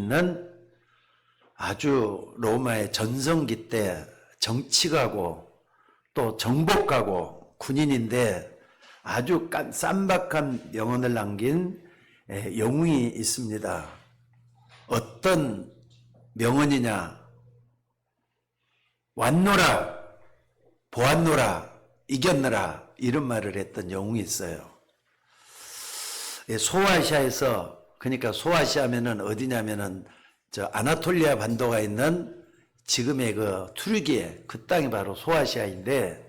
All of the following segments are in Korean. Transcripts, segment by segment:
있는 아주 로마의 전성기 때 정치가고 또 정복가고 군인인데 아주 쌈박한 명언을 남긴 영웅이 있습니다. 어떤 명언이냐? 왔노라, 보았노라, 이겼노라 이런 말을 했던 영웅이 있어요. 소아시아에서, 그러니까 소아시아면은 어디냐면은 저 아나톨리아 반도가 있는 지금의 그 투르기에 그 땅이 바로 소아시아인데,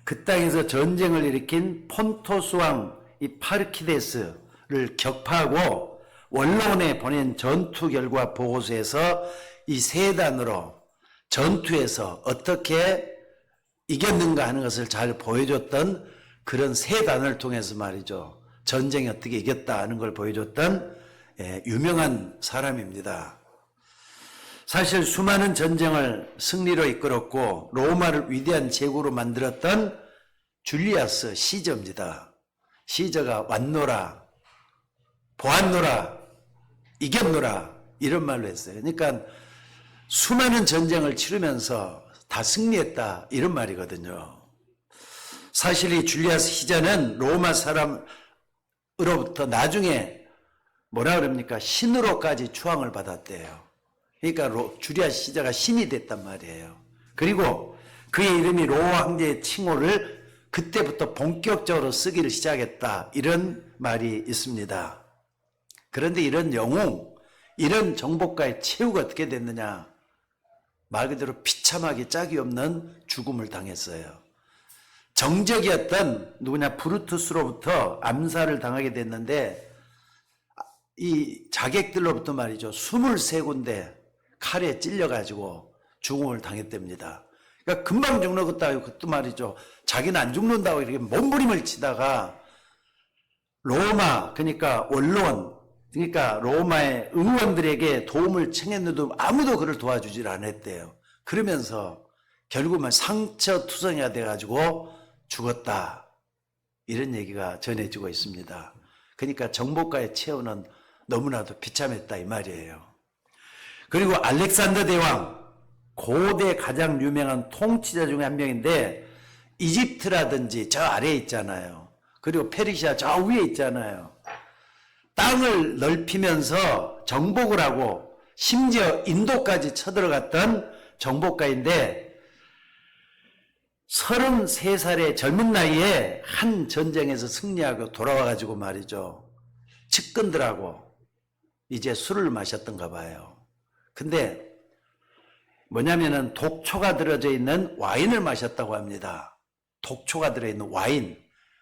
그 땅에서 전쟁을 일으킨 폰토스 왕 이 파르키데스를 격파하고 원로원에 보낸 전투 결과 보고서에서 이 세 단으로 전투에서 어떻게 이겼는가 하는 것을 잘 보여줬던 그런 세 단을 통해서 말이죠. 전쟁이 어떻게 이겼다 하는 걸 보여줬던 유명한 사람입니다. 사실 수많은 전쟁을 승리로 이끌었고 로마를 위대한 제국으로 만들었던 줄리아스 시저입니다. 시저가 왔노라, 보았노라, 이겼노라 이런 말로 했어요. 그러니까 수많은 전쟁을 치르면서 다 승리했다 이런 말이거든요. 사실 이 줄리아스 시저는 로마 사람으로부터 나중에 뭐라 그럽니까? 신으로까지 추앙을 받았대요. 그러니까 줄리아스 시저가 신이 됐단 말이에요. 그리고 그의 이름이 로마 황제의 칭호를 그때부터 본격적으로 쓰기를 시작했다 이런 말이 있습니다. 그런데 이런 영웅, 이런 정복가의 최후가 어떻게 됐느냐? 말 그대로 비참하게 짝이 없는 죽음을 당했어요. 정적이었던 누구냐 브루투스로부터 암살을 당하게 됐는데 이 자객들로부터 말이죠 23군데 칼에 찔려가지고 죽음을 당했답니다. 그러니까 금방 죽는다고 그것도 말이죠. 자기는 안 죽는다고 이렇게 몸부림을 치다가 로마, 그러니까 원로원, 그러니까 로마의 의원들에게 도움을 청했는데도 아무도 그를 도와주질 않았대요. 그러면서 결국은 상처투성이가 돼가지고 죽었다. 이런 얘기가 전해지고 있습니다. 그러니까 정복가의 최후는 너무나도 비참했다 이 말이에요. 그리고 알렉산더 대왕, 고대 가장 유명한 통치자 중에 한 명인데 이집트라든지 저 아래에 있잖아요. 그리고 페르시아 저 위에 있잖아요. 땅을 넓히면서 정복을 하고 심지어 인도까지 쳐들어갔던 정복가인데 33살의 젊은 나이에 한 전쟁에서 승리하고 돌아와가지고 말이죠. 측근들하고 이제 술을 마셨던가 봐요. 근데 뭐냐면은 독초가 들어져 있는 와인을 마셨다고 합니다. 독초가 들어있는 와인.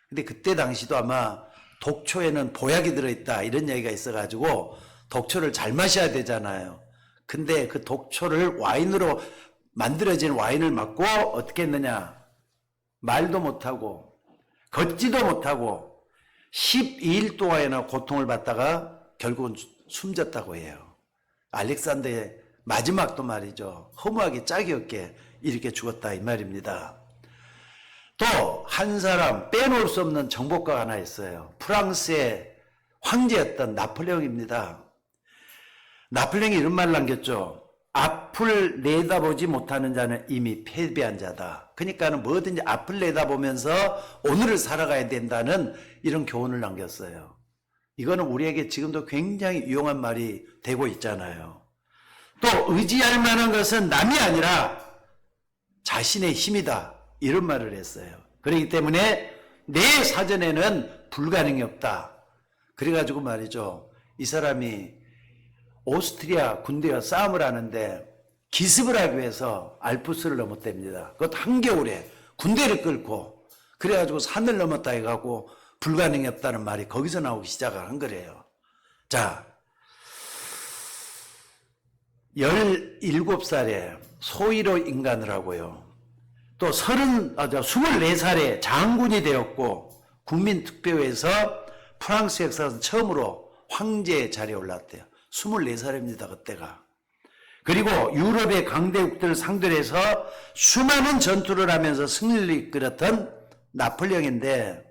근데 그때 당시도 아마 독초에는 보약이 들어있다 이런 얘기가 있어가지고 독초를 잘 마셔야 되잖아요. 근데 그 독초를 와인으로 만들어진 와인을 맞고 어떻게 했느냐? 말도 못하고 걷지도 못하고 12일 동안이나 고통을 받다가 결국은 숨졌다고 해요. 알렉산더의 마지막도 말이죠. 허무하게 짝이 없게 이렇게 죽었다 이 말입니다. 또 한 사람 빼놓을 수 없는 정복가가 하나 있어요. 프랑스의 황제였던 나폴레옹입니다. 나폴레옹이 이런 말을 남겼죠. 앞을 내다보지 못하는 자는 이미 패배한 자다. 그러니까는 뭐든지 앞을 내다보면서 오늘을 살아가야 된다는 이런 교훈을 남겼어요. 이거는 우리에게 지금도 굉장히 유용한 말이 되고 있잖아요. 또 의지할 만한 것은 남이 아니라 자신의 힘이다. 이런 말을 했어요. 그렇기 때문에 내 사전에는 불가능이 없다. 그래가지고 말이죠. 이 사람이 오스트리아 군대와 싸움을 하는데 기습을 하기 위해서 알프스를 넘었답니다. 그것도 한겨울에 군대를 끌고 그래가지고 산을 넘었다 해가지고 불가능이 없다는 말이 거기서 나오기 시작을 한 거래요. 자, 17살에 소위로 인간을 하고요. 또 24살에 장군이 되었고 국민투표에서 프랑스 역사에서 처음으로 황제의 자리에 올랐대요. 24살입니다. 그때가. 그리고 유럽의 강대국들을 상대로 해서 수많은 전투를 하면서 승리를 이끌었던 나폴레옹인데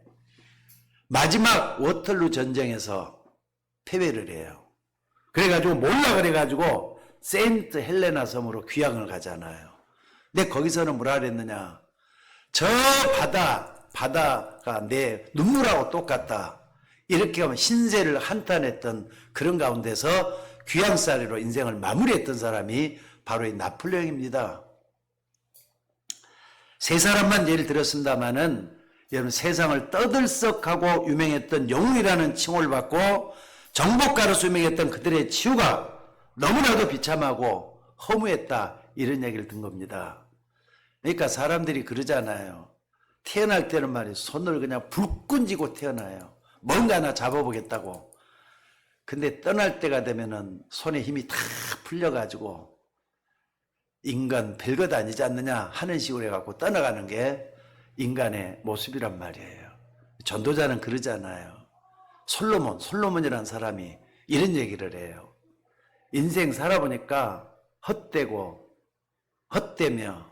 마지막 워털루 전쟁에서 패배를 해요. 그래가지고 몰라 그래가지고 세인트 헬레나 섬으로 귀향을 가잖아요. 근데 거기서는 뭐라 그랬느냐. 저 바다가 내 눈물하고 똑같다. 이렇게 하면 신세를 한탄했던 그런 가운데서 귀향살이로 인생을 마무리했던 사람이 바로 이 나폴레옹입니다. 세 사람만 예를 들었습니다마는 여러분 세상을 떠들썩하고 유명했던 영웅이라는 칭호를 받고 정복가로서 유명했던 그들의 치유가 너무나도 비참하고 허무했다. 이런 얘기를 든 겁니다. 그러니까 사람들이 그러잖아요. 태어날 때는 말이에요. 손을 그냥 불끈 쥐고 태어나요. 뭔가 하나 잡아보겠다고. 근데 떠날 때가 되면은 손에 힘이 다 풀려가지고 인간 별것 아니지 않느냐 하는 식으로 해갖고 떠나가는 게 인간의 모습이란 말이에요. 전도자는 그러잖아요. 솔로몬이라는 사람이 이런 얘기를 해요. 인생 살아보니까 헛되고 헛되며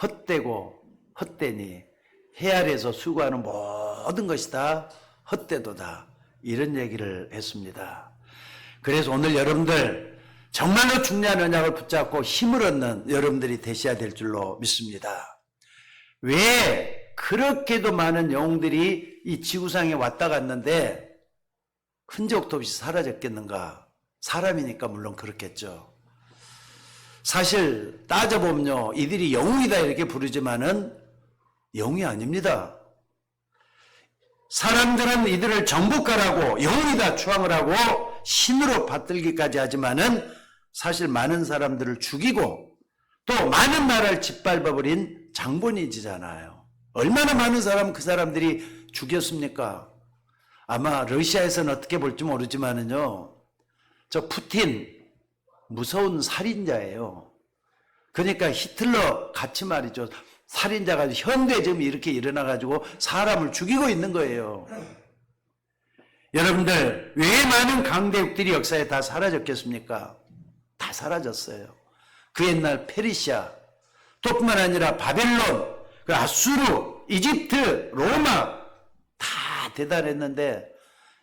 헛되고 헛되니 해 아래에서 수고하는 모든 것이 다 헛되도다. 이런 얘기를 했습니다. 그래서 오늘 여러분들 정말로 중요한 언약을 붙잡고 힘을 얻는 여러분들이 되셔야 될 줄로 믿습니다. 왜 그렇게도 많은 영웅들이 이 지구상에 왔다 갔는데 흔적도 없이 사라졌겠는가? 사람이니까 물론 그렇겠죠. 사실 따져보면요, 이들이 영웅이다 이렇게 부르지만은 영웅이 아닙니다. 사람들은 이들을 정복가라고 영웅이다 추앙을 하고 신으로 받들기까지 하지만은 사실 많은 사람들을 죽이고 또 많은 나라를 짓밟아버린 장본인이잖아요. 얼마나 많은 사람 그 사람들이 죽였습니까? 아마 러시아에서는 어떻게 볼지 모르지만은요, 저 푸틴 무서운 살인자예요. 그러니까 히틀러 같이 말이죠. 살인자가 현대 지금 이렇게 일어나가지고 사람을 죽이고 있는 거예요. 여러분들, 왜 많은 강대국들이 역사에 다 사라졌겠습니까? 다 사라졌어요. 그 옛날 페르시아, 또 뿐만 아니라 바벨론, 그 아수르, 이집트, 로마 다 대단했는데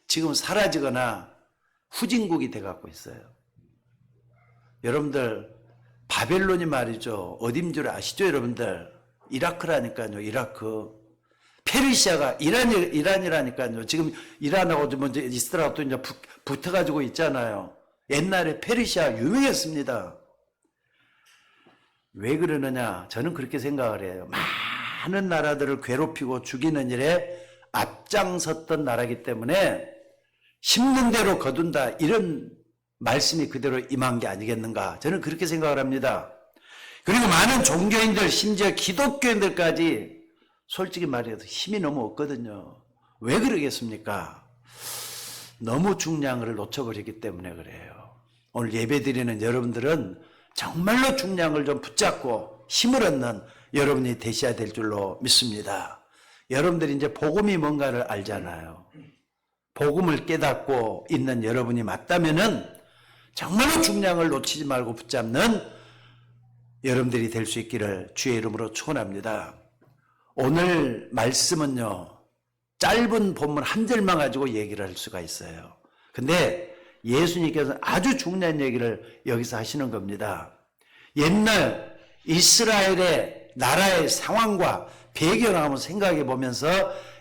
지금 사라지거나 후진국이 돼갖고 있어요. 여러분들, 바벨론이 말이죠. 어딘 줄 아시죠, 여러분들? 이라크라니까요, 이라크. 페르시아가 이란이라니까요. 지금 이란하고 먼저 이스라엘하고 또 이제 붙어가지고 있잖아요. 옛날에 페르시아 유명했습니다. 왜 그러느냐? 저는 그렇게 생각을 해요. 많은 나라들을 괴롭히고 죽이는 일에 앞장섰던 나라이기 때문에 심는 대로 거둔다. 이런 말씀이 그대로 임한 게 아니겠는가? 저는 그렇게 생각을 합니다. 그리고 많은 종교인들, 심지어 기독교인들까지 솔직히 말해서 힘이 너무 없거든요. 왜 그러겠습니까? 너무 중량을 놓쳐버리기 때문에 그래요. 오늘 예배드리는 여러분들은 정말로 중량을 좀 붙잡고 힘을 얻는 여러분이 되셔야 될 줄로 믿습니다. 여러분들이 이제 복음이 뭔가를 알잖아요. 복음을 깨닫고 있는 여러분이 맞다면은 정말로 중량을 놓치지 말고 붙잡는 여러분들이 될 수 있기를 주의 이름으로 축원합니다. 오늘 말씀은요, 짧은 본문 한 절만 가지고 얘기를 할 수가 있어요. 근데 예수님께서는 아주 중요한 얘기를 여기서 하시는 겁니다. 옛날 이스라엘의 나라의 상황과 배경을 한번 생각해 보면서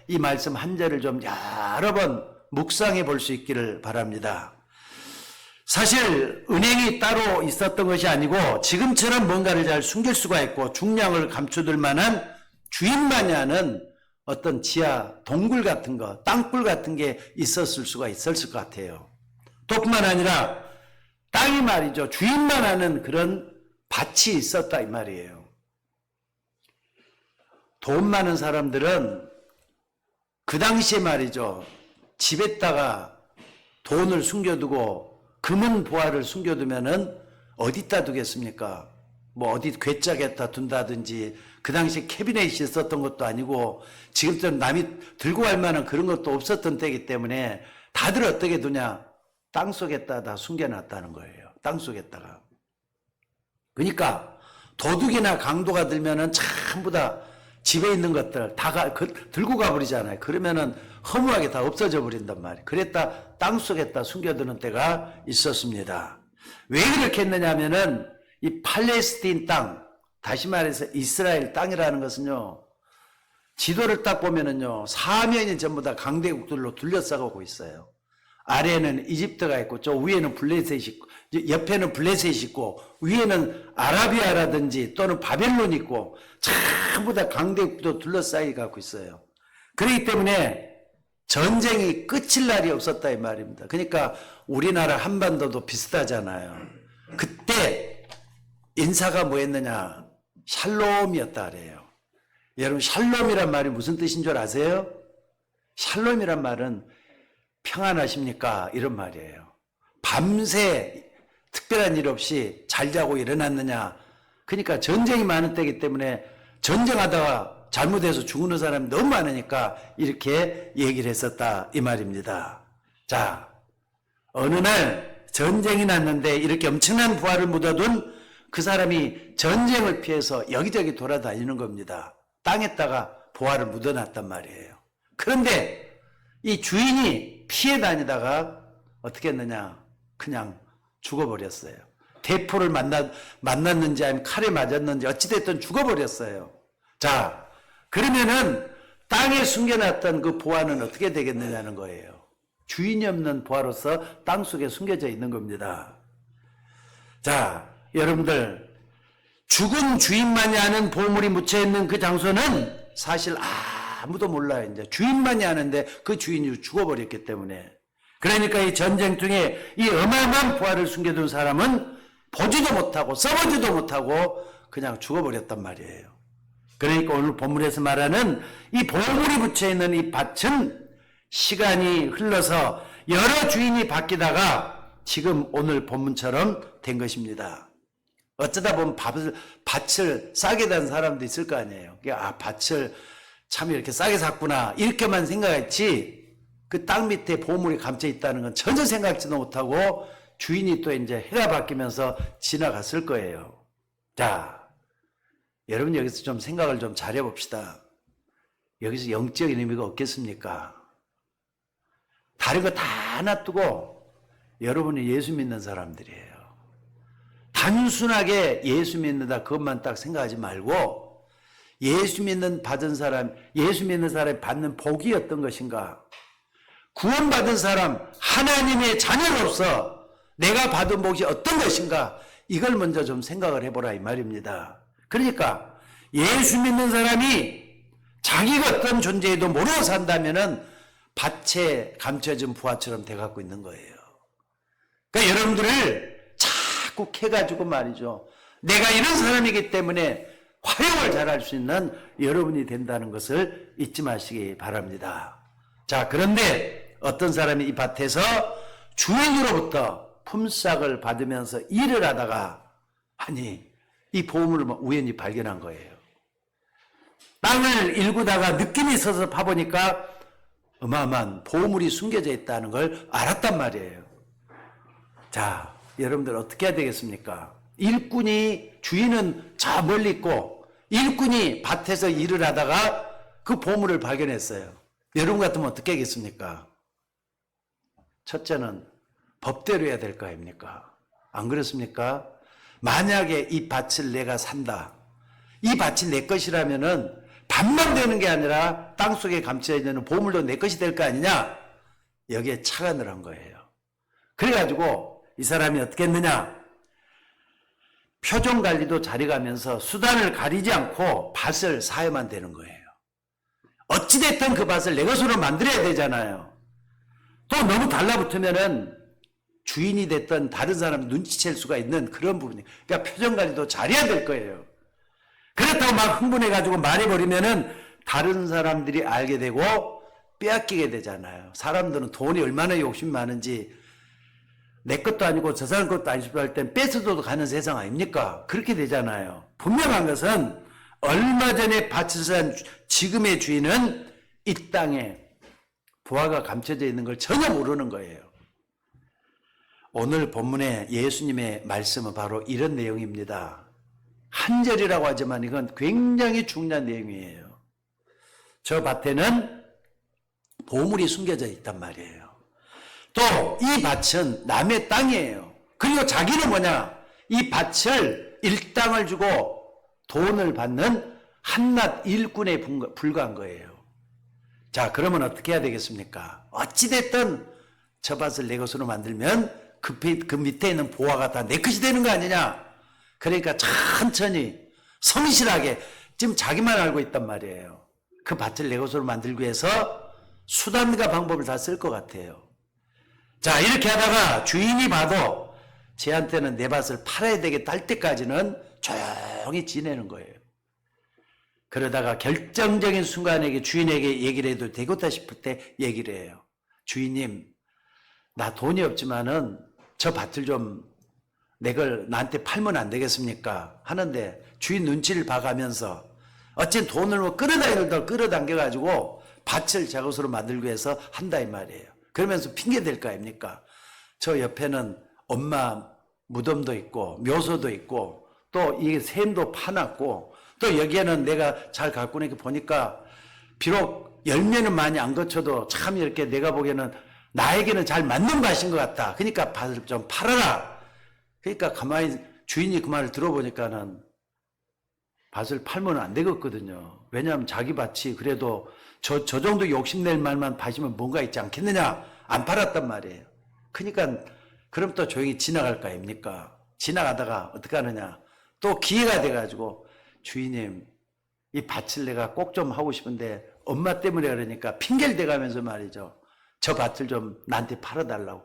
이 말씀 한 절을 좀 여러 번 묵상해 볼 수 있기를 바랍니다. 사실 은행이 따로 있었던 것이 아니고 지금처럼 뭔가를 잘 숨길 수가 있고 중량을 감춰둘 만한 주인만이 아는 어떤 지하 동굴 같은 거, 땅굴 같은 게 있었을 수가 있었을 것 같아요. 또 뿐만 아니라 땅이 말이죠. 주인만 아는 그런 밭이 있었다 이 말이에요. 돈 많은 사람들은 그 당시에 말이죠. 집에다가 돈을 숨겨두고 금은 보화를 숨겨두면은 어디다 두겠습니까? 뭐 어디 괴짝에다 둔다든지 그 당시 캐비넷이 있었던 것도 아니고 지금처럼 남이 들고 갈 만한 그런 것도 없었던 때이기 때문에 다들 어떻게 두냐? 땅속에다 다 숨겨놨다는 거예요. 땅속에다가. 그러니까 도둑이나 강도가 들면은 전부 다 집에 있는 것들 다 들고 가버리잖아요. 그러면은 허무하게 다 없어져 버린단 말이에요. 그랬다 땅속에다 숨겨두는 때가 있었습니다. 왜 그렇게 했느냐 하면은 이 팔레스틴 땅, 다시 말해서 이스라엘 땅이라는 것은요, 지도를 딱 보면은요, 사면이 전부 다 강대국들로 둘러싸고 있어요. 아래에는 이집트가 있고, 저 위에는 블레셋이 있고, 옆에는 블레셋이 있고, 위에는 아라비아라든지 또는 바벨론이 있고, 전부 다 강대국도 둘러싸여 갖고 있어요. 그렇기 때문에 전쟁이 끝일 날이 없었다 이 말입니다. 그러니까 우리나라 한반도도 비슷하잖아요. 그때 인사가 뭐였느냐? 샬롬이었다 그래요. 여러분, 샬롬이란 말이 무슨 뜻인 줄 아세요? 샬롬이란 말은 평안하십니까? 이런 말이에요. 밤새 특별한 일 없이 잘 자고 일어났느냐? 그러니까 전쟁이 많은 때이기 때문에 전쟁하다가 잘못해서 죽는 사람이 너무 많으니까 이렇게 얘기를 했었다 이 말입니다. 자, 어느 날 전쟁이 났는데 이렇게 엄청난 부활을 묻어둔 그 사람이 전쟁을 피해서 여기저기 돌아다니는 겁니다. 땅에다가 부활을 묻어놨단 말이에요. 그런데 이 주인이 피해 다니다가 어떻게 했느냐? 그냥 죽어버렸어요. 대포를 만났는지 아니면 칼에 맞았는지 어찌됐든 죽어버렸어요. 자, 그러면은 땅에 숨겨놨던 그 보화는 어떻게 되겠느냐는 거예요. 주인이 없는 보화로서 땅속에 숨겨져 있는 겁니다. 자, 여러분들, 죽은 주인만이 아는 보물이 묻혀있는 그 장소는 사실 아무도 몰라요. 이제 주인만이 아는데 그 주인이 죽어버렸기 때문에. 그러니까 이 전쟁 중에 이 어마어마한 보화를 숨겨둔 사람은 보지도 못하고 써보지도 못하고 그냥 죽어버렸단 말이에요. 그러니까 오늘 본문에서 말하는 이 보물이 묻혀있는 이 밭은 시간이 흘러서 여러 주인이 바뀌다가 지금 오늘 본문처럼 된 것입니다. 어쩌다 보면 밭을 싸게 단 사람도 있을 거 아니에요. 밭을 참 이렇게 싸게 샀구나 이렇게만 생각했지 그 땅 밑에 보물이 감춰 있다는 건 전혀 생각지도 못하고 주인이 또 이제 해가 바뀌면서 지나갔을 거예요. 자, 여러분 여기서 좀 생각을 좀 잘해 봅시다. 여기서 영적인 의미가 없겠습니까? 다른 거 다 놔두고 여러분이 예수 믿는 사람들이에요. 단순하게 예수 믿는다 그것만 딱 생각하지 말고 예수 믿는 사람이 받는 복이 어떤 것인가? 구원받은 사람, 하나님의 자녀로서 내가 받은 복이 어떤 것인가? 이걸 먼저 좀 생각을 해보라 이 말입니다. 그러니까 예수 믿는 사람이 자기가 어떤 존재에도 모르고 산다면은 밭에 감춰진 부화처럼 돼갖고 있는 거예요. 그러니까 여러분들을 자꾸 캐가지고 말이죠. 내가 이런 사람이기 때문에 활용을 잘할 수 있는 여러분이 된다는 것을 잊지 마시기 바랍니다. 자, 그런데 어떤 사람이 이 밭에서 주인으로부터 품삯을 받으면서 일을 하다가 이 보물을 우연히 발견한 거예요. 땅을 일구다가 느낌이 있어서 파보니까 어마어마한 보물이 숨겨져 있다는 걸 알았단 말이에요. 자, 여러분들 어떻게 해야 되겠습니까? 주인은 저 멀리 있고 일꾼이 밭에서 일을 하다가 그 보물을 발견했어요. 여러분 같으면 어떻게 하겠습니까? 첫째는 법대로 해야 될 거 아닙니까? 안 그렇습니까? 만약에 이 밭을 내가 산다. 이 밭이 내 것이라면은 밭만 되는 게 아니라 땅속에 감춰 있는 보물도 내 것이 될 거 아니냐? 여기에 착안을 한 거예요. 그래가지고 이 사람이 어떻게 했느냐? 표정 관리도 잘해가면서 수단을 가리지 않고 밭을 사야만 되는 거예요. 어찌됐든 그 밭을 내 것으로 만들어야 되잖아요. 또 너무 달라붙으면은 주인이 됐던 다른 사람 눈치챌 수가 있는 그런 부분이. 그러니까 표정 관리도 잘해야 될 거예요. 그렇다고 막 흥분해가지고 말해버리면은 다른 사람들이 알게 되고 빼앗기게 되잖아요. 사람들은 돈이 얼마나 욕심이 많은지 내 것도 아니고 저 사람 것도 아니고 할 땐 뺏어도 가는 세상 아닙니까? 그렇게 되잖아요. 분명한 것은 얼마 전에 밭을 산 지금의 주인은 이 땅에 부하가 감춰져 있는 걸 전혀 모르는 거예요. 오늘 본문의 예수님의 말씀은 바로 이런 내용입니다. 한 절이라고 하지만 이건 굉장히 중요한 내용이에요. 저 밭에는 보물이 숨겨져 있단 말이에요. 또 이 밭은 남의 땅이에요. 그리고 자기는 뭐냐? 이 밭을 일당을 주고 돈을 받는 한낱 일꾼에 불과한 거예요. 자, 그러면 어떻게 해야 되겠습니까? 어찌됐든 저 밭을 내 것으로 만들면 그 밑에 있는 보화가 다 내 것이 되는 거 아니냐? 그러니까 천천히 성실하게 지금 자기만 알고 있단 말이에요. 그 밭을 내 것으로 만들기 위해서 수단과 방법을 다 쓸 것 같아요. 자, 이렇게 하다가 주인이 봐도 쟤한테는 내 밭을 팔아야 되겠다 할 때까지는 조용히 지내는 거예요. 그러다가 결정적인 순간에 주인에게 얘기를 해도 되겠다 싶을 때 얘기를 해요. 주인님, 나 돈이 없지만은 저 밭을 좀 내걸 나한테 팔면 안 되겠습니까? 하는데 주인 눈치를 봐가면서 어쨌든 돈을 뭐 끌어당겨가지고 밭을 제 것으로 만들기 위해서 한다 이 말이에요. 그러면서 핑계 댈 거 아닙니까? 저 옆에는 엄마 무덤도 있고 묘소도 있고 또 이게 샘도 파놨고 또 여기에는 내가 잘 가꾸고 이렇게 보니까 비록 열매는 많이 안 거쳐도 참 이렇게 내가 보기에는 나에게는 잘 맞는 밭인 것 같다. 그러니까 밭을 좀 팔아라. 그러니까 가만히 주인이 그 말을 들어보니까는 밭을 팔면 안 되겠거든요. 왜냐하면 자기 밭이 그래도 저 정도 욕심낼 말만 밭이면 뭔가 있지 않겠느냐. 안 팔았단 말이에요. 그러니까 그럼 또 조용히 지나갈 거 아닙니까? 지나가다가 어떻게 하느냐. 또 기회가 돼가지고 주인님 이 밭을 내가 꼭 좀 하고 싶은데 엄마 때문에 그러니까 핑계를 대가면서 말이죠. 저 밭을 좀 나한테 팔아달라고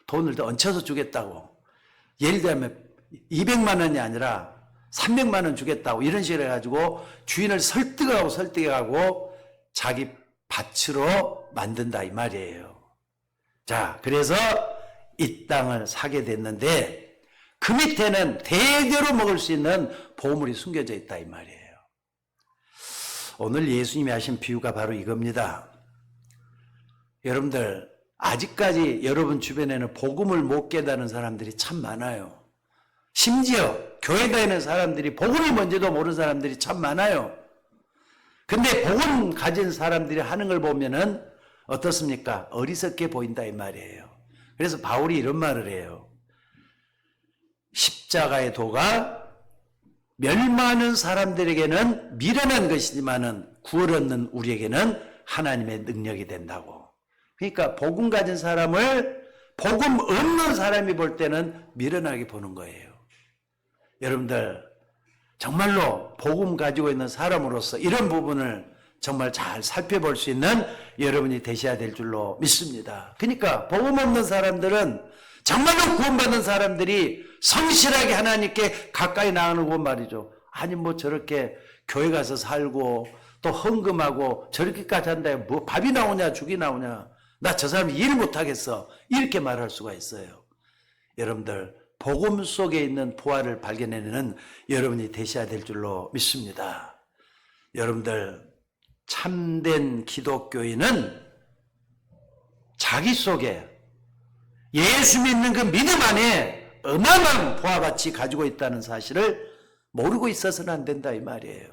돈을 더 얹혀서 주겠다고. 예를 들면 200만 원이 아니라 300만 원 주겠다고 이런 식으로 해가지고 주인을 설득하고 자기 밭으로 만든다 이 말이에요. 자, 그래서 이 땅을 사게 됐는데 그 밑에는 대대로 먹을 수 있는 보물이 숨겨져 있다 이 말이에요. 오늘 예수님이 하신 비유가 바로 이겁니다. 여러분들 아직까지 여러분 주변에는 복음을 못 깨닫는 사람들이 참 많아요. 심지어 교회 다니는 사람들이 복음이 뭔지도 모르는 사람들이 참 많아요. 근데 복음 가진 사람들이 하는 걸 보면은 어떻습니까? 어리석게 보인다 이 말이에요. 그래서 바울이 이런 말을 해요. 십자가의 도가 멸망하는 사람들에게는 미련한 것이지만은 구원 얻는 우리에게는 하나님의 능력이 된다고. 그러니까 복음 가진 사람을 복음 없는 사람이 볼 때는 미련하게 보는 거예요. 여러분들 정말로 복음 가지고 있는 사람으로서 이런 부분을 정말 잘 살펴볼 수 있는 여러분이 되셔야 될 줄로 믿습니다. 그러니까 복음 없는 사람들은 정말로 구원받은 사람들이 성실하게 하나님께 가까이 나가는 말이죠. 아니 뭐 저렇게 교회 가서 살고 또 헌금하고 저렇게까지 한다. 뭐 밥이 나오냐 죽이 나오냐. 나 저 사람 일 못하겠어. 이렇게 말할 수가 있어요. 여러분들 복음 속에 있는 보화를 발견해내는 여러분이 되셔야 될 줄로 믿습니다. 여러분들 참된 기독교인은 자기 속에 예수 믿는 그 믿음 안에 어마어마한 보화같이 가지고 있다는 사실을 모르고 있어서는 안 된다 이 말이에요.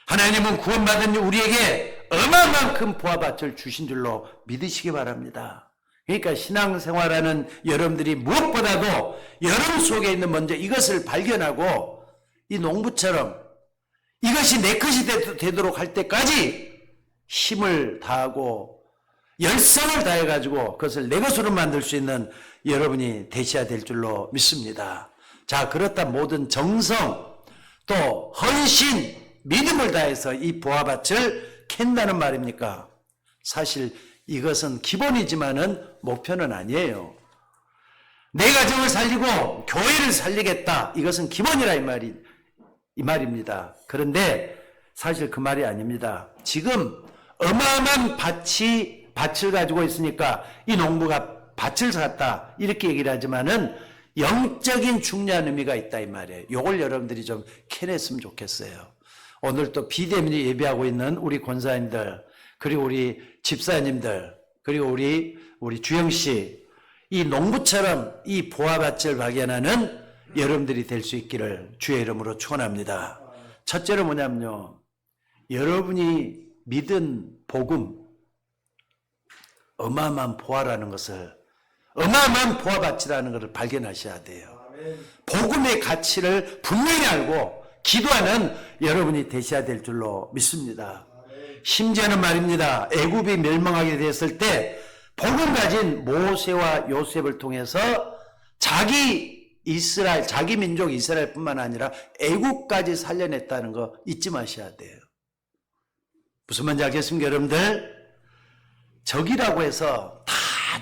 하나님은 구원받은 우리에게 어마어마한 큰 보화밭을 주신 줄로 믿으시기 바랍니다. 그러니까 신앙생활하는 여러분들이 무엇보다도 여러분 속에 있는 먼저 이것을 발견하고 이 농부처럼 이것이 내 것이 되도록 할 때까지 힘을 다하고 열성을 다해가지고 그것을 내 것으로 만들 수 있는 여러분이 되셔야 될 줄로 믿습니다. 자, 그렇다 모든 정성 또 헌신 믿음을 다해서 이 보화밭을 캔다는 말입니까? 사실 이것은 기본이지만은 목표는 아니에요. 내 가정을 살리고 교회를 살리겠다. 이것은 기본이라 이 말입니다. 그런데 사실 그 말이 아닙니다. 지금 어마어마한 밭을 가지고 있으니까 이 농부가 밭을 샀다. 이렇게 얘기를 하지만은 영적인 중요한 의미가 있다 이 말이에요. 이걸 여러분들이 좀 캐냈으면 좋겠어요. 오늘 또 비대면이 예배하고 있는 우리 권사님들 그리고 우리 집사님들 그리고 우리 주영 씨 이 농부처럼 이 보화밭을 발견하는 여러분들이 될 수 있기를 주의 이름으로 축원합니다. 첫째로 뭐냐면요. 여러분이 믿은 복음 어마어마한 보화라는 것을, 어마어마한 보화밭이라는 것을 발견하셔야 돼요. 복음의 가치를 분명히 알고 기도하는 여러분이 되셔야 될 줄로 믿습니다. 심지어는 말입니다. 애굽이 멸망하게 됐을 때 복음 가진 모세와 요셉을 통해서 자기 이스라엘, 자기 민족 이스라엘뿐만 아니라 애굽까지 살려냈다는 거 잊지 마셔야 돼요. 무슨 말인지 알겠습니까, 여러분들? 적이라고 해서 다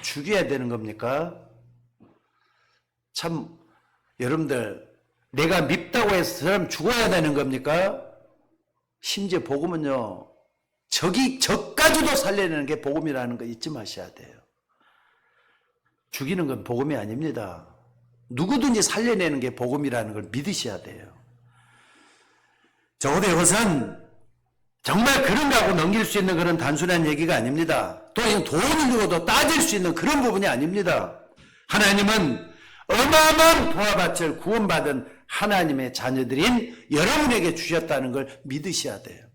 죽여야 되는 겁니까? 참, 여러분들, 내가 밉다고 해서 사람 죽어야 되는 겁니까? 심지어 복음은요, 적까지도 살려내는 게 복음이라는 거 잊지 마셔야 돼요. 죽이는 건 복음이 아닙니다. 누구든지 살려내는 게 복음이라는 걸 믿으셔야 돼요. 적어도 이것은 정말 그런가 하고 넘길 수 있는 그런 단순한 얘기가 아닙니다. 또 이건 돈을 주고도 따질 수 있는 그런 부분이 아닙니다. 하나님은 어마어마한 보화밭을 구원받은 하나님의 자녀들인 여러분에게 주셨다는 걸 믿으셔야 돼요.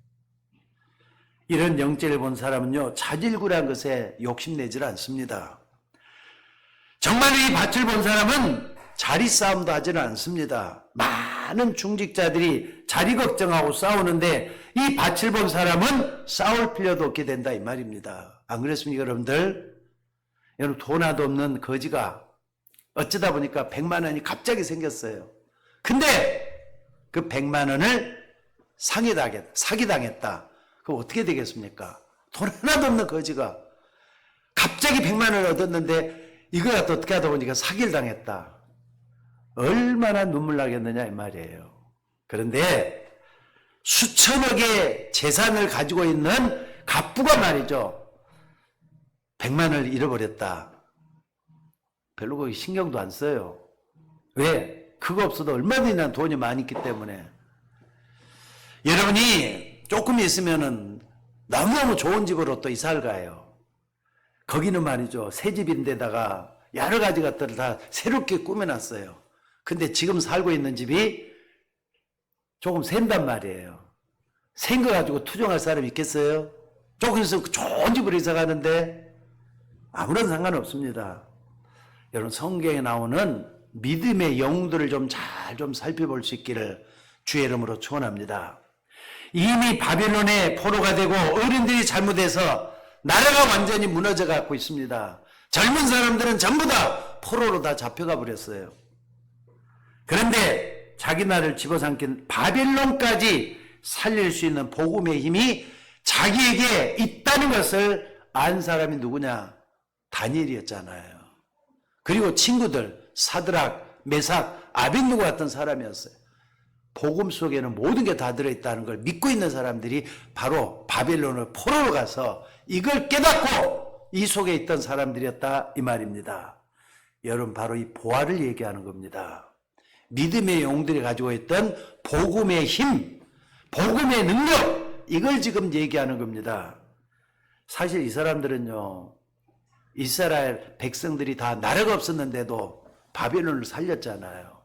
이런 영적을 본 사람은요, 자질구레한 것에 욕심내질 않습니다. 정말 이 밭을 본 사람은 자리 싸움도 하지는 않습니다. 많은 중직자들이 자리 걱정하고 싸우는데 이 밭을 본 사람은 싸울 필요도 없게 된다 이 말입니다. 안 그렇습니까, 여러분들? 여러분, 돈 하나도 없는 거지가 어쩌다 보니까 100만 원이 갑자기 생겼어요. 근데 그 100만 원을 사기당했다. 그럼 어떻게 되겠습니까? 돈 하나도 없는 거지가 갑자기 100만 원을 얻었는데 이걸 갖다 어떻게 하다 보니까 사기를 당했다. 얼마나 눈물 나겠느냐 이 말이에요. 그런데 수천억의 재산을 가지고 있는 갑부가 말이죠, 100만 원을 잃어버렸다. 별로 거기 신경도 안 써요. 왜? 그거 없어도 얼마든지 난 돈이 많이 있기 때문에. 여러분이 조금 있으면은 너무너무 좋은 집으로 또 이사를 가요. 거기는 말이죠, 새 집인데다가 여러 가지 것들을 다 새롭게 꾸며놨어요. 근데 지금 살고 있는 집이 조금 샌단 말이에요. 센 거 가지고 투정할 사람이 있겠어요? 조금 있으면 좋은 집으로 이사 가는데 아무런 상관없습니다. 여러분, 성경에 나오는 믿음의 영웅들을 좀 잘 살펴볼 수 있기를 주의 이름으로 축원합니다. 이미 바벨론의 포로가 되고 어른들이 잘못해서 나라가 완전히 무너져 갖고 있습니다. 젊은 사람들은 전부 다 포로로 다 잡혀가 버렸어요. 그런데 자기 나라를 집어삼킨 바벨론까지 살릴 수 있는 복음의 힘이 자기에게 있다는 것을 안 사람이 누구냐? 다니엘이었잖아요. 그리고 친구들 사드락, 메삭, 아벤누고 같은 사람이었어요. 복음 속에는 모든 게 다 들어있다는 걸 믿고 있는 사람들이 바로 바벨론을 포로로 가서 이걸 깨닫고 이 속에 있던 사람들이었다 이 말입니다. 여러분, 바로 이 보화를 얘기하는 겁니다. 믿음의 영웅들이 가지고 있던 복음의 힘, 복음의 능력, 이걸 지금 얘기하는 겁니다. 사실 이 사람들은요, 이스라엘 백성들이 다 나라가 없었는데도 바벨론을 살렸잖아요.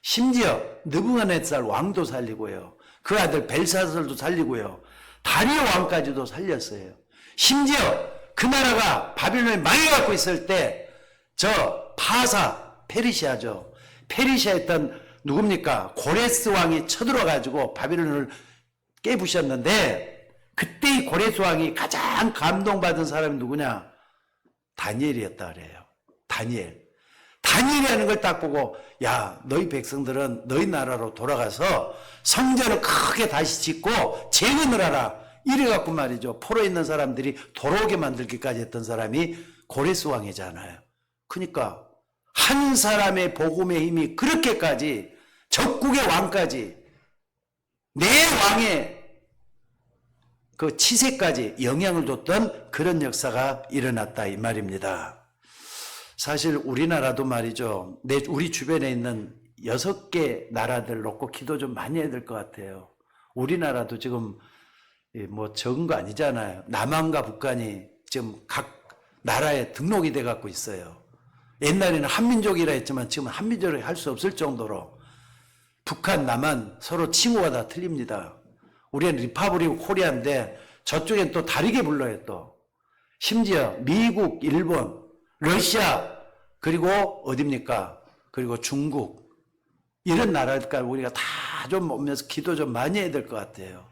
심지어 느부갓네살 왕도 살리고요, 그 아들 벨사살도 살리고요, 다리오 왕까지도 살렸어요. 심지어 그 나라가 바벨론에 망해갖고 있을 때 저 파사, 페르시아죠. 페르시아에 있던 누굽니까? 고레스 왕이 쳐들어가지고 바벨론을 깨부셨는데 그때 이 고레스 왕이 가장 감동받은 사람이 누구냐? 다니엘이었다 그래요. 다니엘이 하는 걸 딱 보고, 야, 너희 백성들은 너희 나라로 돌아가서 성전을 크게 다시 짓고 재건을 하라. 이래갖고 말이죠, 포로에 있는 사람들이 돌아오게 만들기까지 했던 사람이 고레스 왕이잖아요. 그러니까 한 사람의 복음의 힘이 그렇게까지 적국의 왕까지, 내 왕의 그 치세까지 영향을 줬던 그런 역사가 일어났다 이 말입니다. 사실 우리나라도 말이죠, 우리 주변에 있는 6개 나라들 놓고 기도 좀 많이 해야 될 것 같아요. 우리나라도 지금 뭐 적은 거 아니잖아요. 남한과 북한이 지금 각 나라에 등록이 돼 갖고 있어요. 옛날에는 한민족이라 했지만 지금은 한민족을 할 수 없을 정도로 북한, 남한 서로 칭호가 다 틀립니다. 우리는 리퍼블릭 코리아인데 저쪽엔 또 다르게 불러요. 또 심지어 미국, 일본, 러시아, 그리고 어딥니까? 그리고 중국, 이런 나라들까지 우리가 다 좀 오면서 기도 좀 많이 해야 될 것 같아요.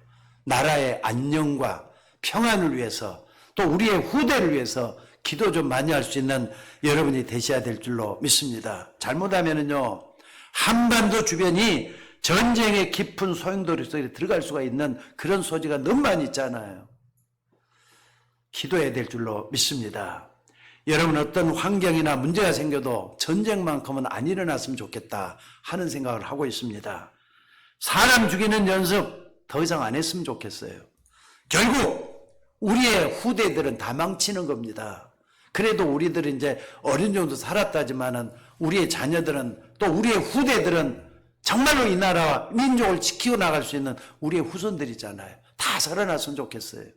나라의 안녕과 평안을 위해서, 또 우리의 후대를 위해서 기도 좀 많이 할 수 있는 여러분이 되셔야 될 줄로 믿습니다. 잘못하면은요, 한반도 주변이 전쟁의 깊은 소용돌이 속에 들어갈 수가 있는 그런 소지가 너무 많이 있잖아요. 기도해야 될 줄로 믿습니다. 여러분, 어떤 환경이나 문제가 생겨도 전쟁만큼은 안 일어났으면 좋겠다 하는 생각을 하고 있습니다. 사람 죽이는 연습 더 이상 안 했으면 좋겠어요. 결국 우리의 후대들은 다 망치는 겁니다. 그래도 우리들은 이제 어린 정도 살았다지만은 우리의 자녀들은, 또 우리의 후대들은 정말로 이 나라와 민족을 지키고 나갈 수 있는 우리의 후손들이잖아요. 다 살아났으면 좋겠어요.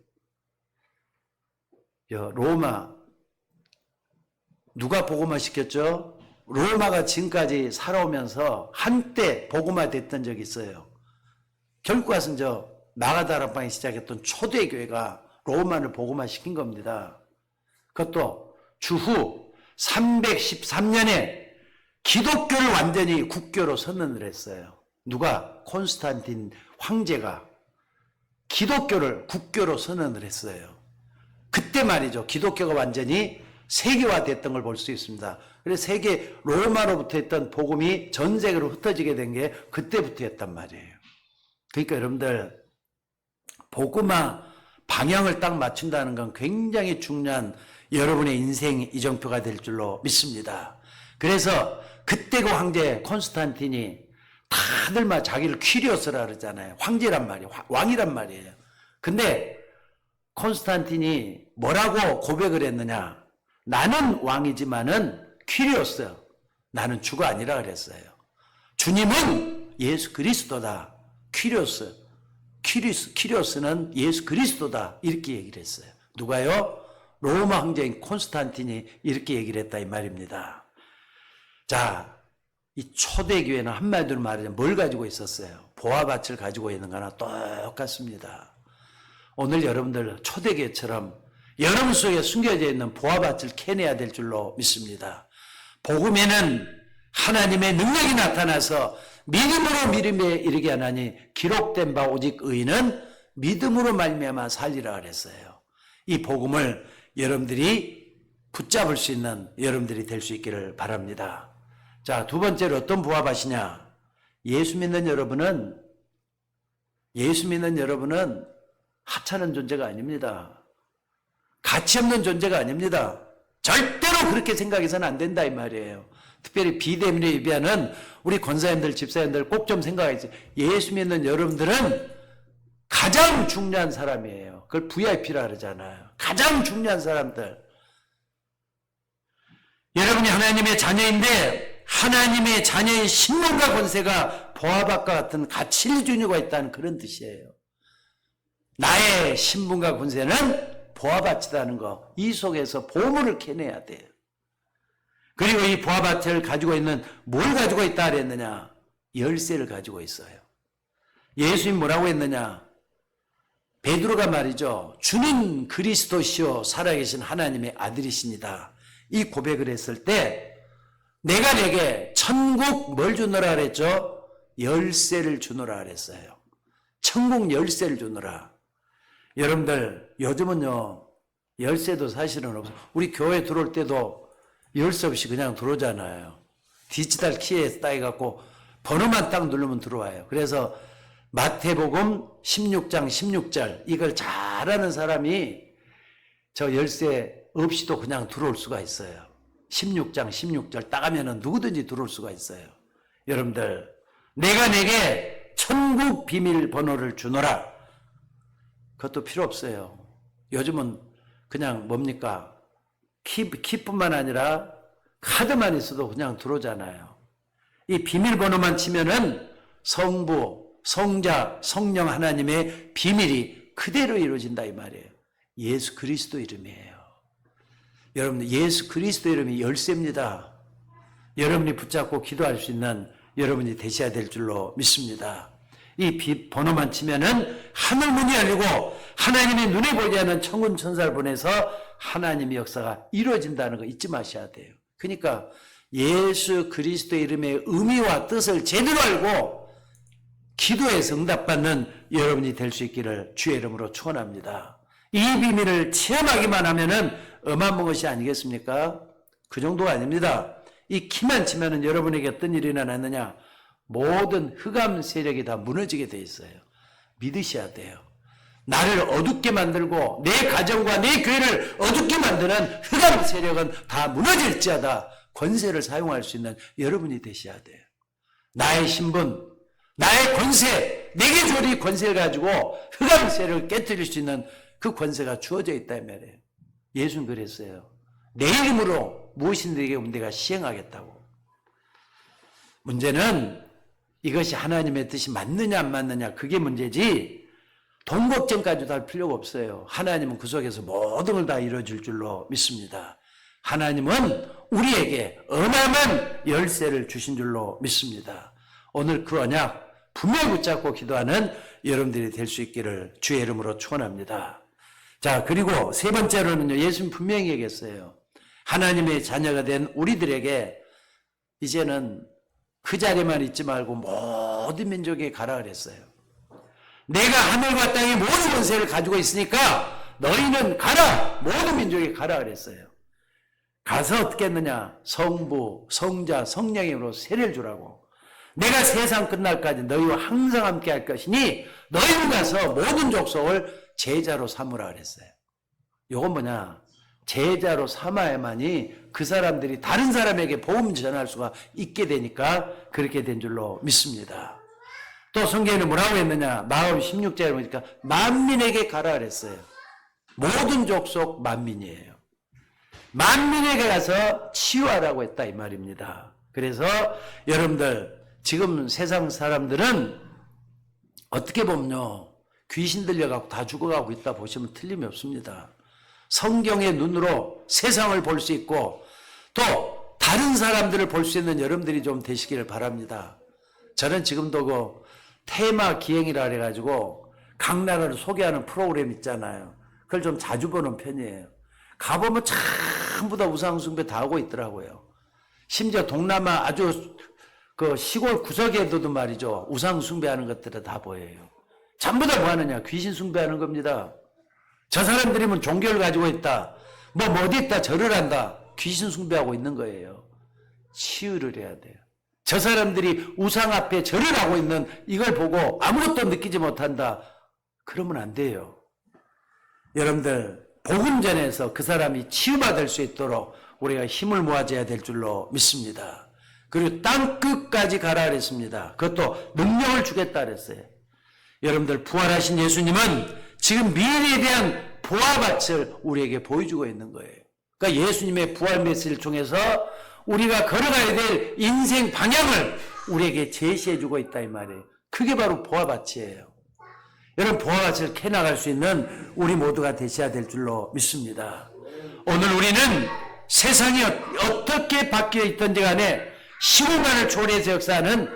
로마, 누가 복음화 시켰죠? 로마가 지금까지 살아오면서 한때 복음화 됐던 적이 있어요. 결국 가서 마가다락방에 시작했던 초대교회가 로마를 복음화 시킨 겁니다. 그것도 주후 313년에 기독교를 완전히 국교로 선언을 했어요. 누가? 콘스탄틴 황제가 기독교를 국교로 선언을 했어요. 그때 말이죠. 기독교가 완전히 세계화됐던 걸 볼 수 있습니다. 그래서 세계 로마로부터 했던 복음이 전 세계로 흩어지게 된 게 그때부터였단 말이에요. 그러니까 여러분들, 복음화 방향을 딱 맞춘다는 건 굉장히 중요한 여러분의 인생 이정표가 될 줄로 믿습니다. 그래서 그때 그 황제 콘스탄틴이 다들 막 자기를 퀴리오스라 그러잖아요. 황제란 말이에요. 왕이란 말이에요. 근데 콘스탄틴이 뭐라고 고백을 했느냐? 나는 왕이지만은 퀴리오스, 나는 주가 아니라 그랬어요. 주님은 예수 그리스도다. 퀴리오스는 예수 그리스도다. 이렇게 얘기를 했어요. 누가요? 로마 황제인 콘스탄틴이 이렇게 얘기를 했다 이 말입니다. 자, 이 초대교회는 한마디로 말하자면 뭘 가지고 있었어요? 보화밭을 가지고 있는 거나 똑같습니다. 오늘 여러분들 초대교회처럼 여러분 속에 숨겨져 있는 보화밭을 캐내야 될 줄로 믿습니다. 복음에는 하나님의 능력이 나타나서 믿음으로 믿음에 이르게 하나니 기록된 바 오직 의인은 믿음으로 말미암아 살리라 그랬어요. 이 복음을 여러분들이 붙잡을 수 있는 여러분들이 될 수 있기를 바랍니다. 자, 두 번째로 어떤 보화밭이냐? 예수 믿는 여러분은 하찮은 존재가 아닙니다. 가치 없는 존재가 아닙니다. 절대로 그렇게 생각해서는 안 된다 이 말이에요. 특별히 비대면에 예비하는 우리 권사님들, 집사님들 꼭 좀 생각하세요. 예수 믿는 여러분들은 가장 중요한 사람이에요. 그걸 VIP라 그러잖아요. 가장 중요한 사람들. 여러분이 하나님의 자녀인데 하나님의 자녀의 신분과 권세가 보화밭과 같은 가치를 주유가 있다는 그런 뜻이에요. 나의 신분과 권세는 보화밭이라는 거, 이 속에서 보물을 캐내야 돼요. 그리고 이 보화밭을 가지고 있는, 뭘 가지고 있다 그랬느냐? 열쇠를 가지고 있어요. 예수님 뭐라고 했느냐? 베드로가 말이죠. 주는 그리스도시요 살아계신 하나님의 아들이십니다. 이 고백을 했을 때 내가 내게 천국 뭘 주노라 그랬죠? 열쇠를 주노라 그랬어요. 천국 열쇠를 주노라. 여러분들 요즘은요 열쇠도 사실은 없어요. 우리 교회 들어올 때도 열쇠 없이 그냥 들어오잖아요. 디지털 키에 따여갖고 번호만 딱 누르면 들어와요. 그래서 마태복음 16장 16절 이걸 잘 아는 사람이 저 열쇠 없이도 그냥 들어올 수가 있어요. 16장 16절 딱 하면은 누구든지 들어올 수가 있어요. 여러분들, 내가 내게 천국 비밀 번호를 주노라. 그것도 필요 없어요. 요즘은 그냥 뭡니까? 키뿐만 아니라 카드만 있어도 그냥 들어오잖아요. 이 비밀번호만 치면은 성부, 성자, 성령 하나님의 비밀이 그대로 이루어진다 이 말이에요. 예수 그리스도 이름이에요. 여러분, 예수 그리스도 이름이 열쇠입니다. 여러분이 붙잡고 기도할 수 있는 여러분이 되셔야 될 줄로 믿습니다. 번호만 치면은 하늘 문이 열리고 하나님의 눈에 보이지 않는 천군 천사를 보내서 하나님의 역사가 이루어진다는 거 잊지 마셔야 돼요. 그러니까 예수 그리스도의 이름의 의미와 뜻을 제대로 알고 기도해서 응답받는 여러분이 될 수 있기를 주의 이름으로 축원합니다. 이 비밀을 체험하기만 하면은 어마어마한 것이 아니겠습니까? 그 정도가 아닙니다. 이 키만 치면은 여러분에게 어떤 일이 일어났느냐? 모든 흑암 세력이 다 무너지게 돼 있어요. 믿으셔야 돼요. 나를 어둡게 만들고 내 가정과 내 교회를 어둡게 만드는 흑암 세력은 다 무너질지어다 권세를 사용할 수 있는 여러분이 되셔야 돼요. 나의 신분, 나의 권세, 내게 주어진 권세를 가지고 흑암 세력을 깨뜨릴 수 있는 그 권세가 주어져 있다 이 말이에요. 예수는 그랬어요. 내 이름으로 무엇인들에게 내가 시행하겠다고. 문제는 이것이 하나님의 뜻이 맞느냐 안 맞느냐 그게 문제지 돈 걱정까지도 할 필요가 없어요. 하나님은 그 속에서 모든 걸 다 이루어줄 줄로 믿습니다. 하나님은 우리에게 어마어마한 열쇠를 주신 줄로 믿습니다. 오늘 그 언약 분명히 붙잡고 기도하는 여러분들이 될 수 있기를 주의 이름으로 축원합니다. 자, 그리고 세 번째로는요. 예수님 분명히 얘기했어요. 하나님의 자녀가 된 우리들에게 이제는 그 자리만 있지 말고 모든 민족에 가라 그랬어요. 내가 하늘과 땅의 모든 권세를 가지고 있으니까 너희는 가라. 모든 민족에 가라 그랬어요. 가서 어떻게 했느냐? 성부, 성자, 성령의 힘으로 세례를 주라고. 내가 세상 끝날까지 너희와 항상 함께 할 것이니 너희는 가서 모든 족속을 제자로 삼으라 그랬어요. 이건 뭐냐? 제자로 삼아야만이 그 사람들이 다른 사람에게 복음 전할 수가 있게 되니까 그렇게 된 줄로 믿습니다. 또 성경에는 뭐라고 했느냐? 마음 16절에 보니까 만민에게 가라 그랬어요. 모든 족속 만민이에요. 만민에게 가서 치유하라고 했다 이 말입니다. 그래서 여러분들 지금 세상 사람들은 어떻게 보면요 귀신 들려가고 다 죽어가고 있다 보시면 틀림이 없습니다. 성경의 눈으로 세상을 볼 수 있고 또 다른 사람들을 볼 수 있는 여러분들이 좀 되시기를 바랍니다. 저는 지금도 그 테마 기행이라 그래가지고 각 나라를 소개하는 프로그램 있잖아요. 그걸 좀 자주 보는 편이에요. 가보면 전부 다 우상숭배 다 하고 있더라고요. 심지어 동남아 아주 그 시골 구석에도 말이죠. 우상숭배하는 것들을 다 보여요. 전부 다 뭐 하느냐? 귀신 숭배하는 겁니다. 저 사람들이면 종교를 가지고 있다. 뭐 어디 있다 절을 한다. 귀신 숭배하고 있는 거예요. 치유를 해야 돼요. 저 사람들이 우상 앞에 절을 하고 있는 이걸 보고 아무것도 느끼지 못한다. 그러면 안 돼요. 여러분들 복음 전에서 그 사람이 치유받을 수 있도록 우리가 힘을 모아줘야 될 줄로 믿습니다. 그리고 땅 끝까지 가라 그랬습니다. 그것도 능력을 주겠다 그랬어요. 여러분들 부활하신 예수님은 지금 미래에 대한 보화밭을 우리에게 보여주고 있는 거예요. 그러니까 예수님의 부활 메시지를 통해서 우리가 걸어가야 될 인생 방향을 우리에게 제시해주고 있다 이 말이에요. 그게 바로 보화밭이에요. 여러분 보화밭을 캐나갈 수 있는 우리 모두가 되셔야 될 줄로 믿습니다. 오늘 우리는 세상이 어떻게 바뀌어 있든지 간에 시공간을 초월해서 역사하는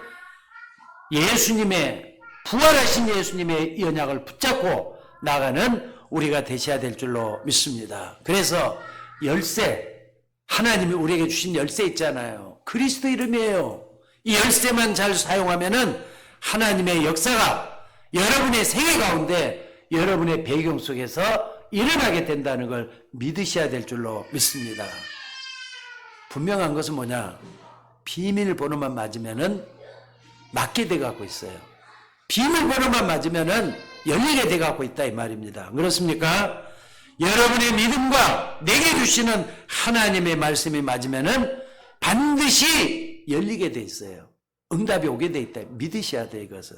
예수님의 부활하신 예수님의 언약을 붙잡고 나가는 우리가 되셔야 될 줄로 믿습니다. 그래서 열쇠, 하나님이 우리에게 주신 열쇠 있잖아요. 그리스도 이름이에요. 이 열쇠만 잘 사용하면은 하나님의 역사가 여러분의 생애 가운데 여러분의 배경 속에서 일어나게 된다는 걸 믿으셔야 될 줄로 믿습니다. 분명한 것은 뭐냐? 비밀번호만 맞으면은 맞게 돼 갖고 있어요. 비밀번호만 맞으면은 열리게 돼 갖고 있다 이 말입니다. 그렇습니까? 여러분의 믿음과 내게 주시는 하나님의 말씀이 맞으면은 반드시 열리게 돼 있어요. 응답이 오게 돼 있다. 믿으셔야 돼 이것은.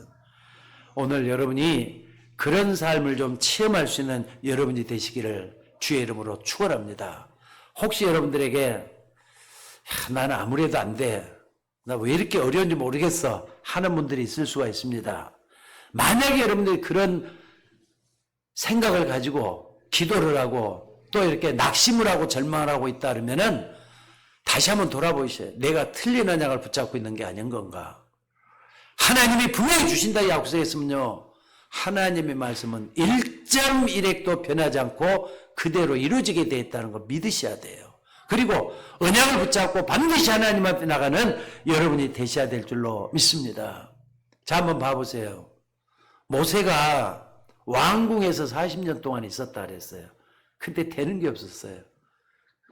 오늘 여러분이 그런 삶을 좀 체험할 수 있는 여러분이 되시기를 주의 이름으로 축원합니다. 혹시 여러분들에게 나는 아무래도 안 돼. 나 왜 이렇게 어려운지 모르겠어 하는 분들이 있을 수가 있습니다. 만약에 여러분들이 그런 생각을 가지고 기도를 하고 또 이렇게 낙심을 하고 절망을 하고 있다 그러면은 다시 한번 돌아보셔야 내가 틀린 언약을 붙잡고 있는 게 아닌 건가. 하나님이 분명히 주신다 약속했으면요, 하나님의 말씀은 1.1획도 변하지 않고 그대로 이루어지게 되어 있다는 걸 믿으셔야 돼요. 그리고 언약을 붙잡고 반드시 하나님 앞에 나가는 여러분이 되셔야 될 줄로 믿습니다. 자, 한번 봐보세요. 모세가 왕궁에서 40년 동안 있었다 그랬어요. 근데 되는 게 없었어요.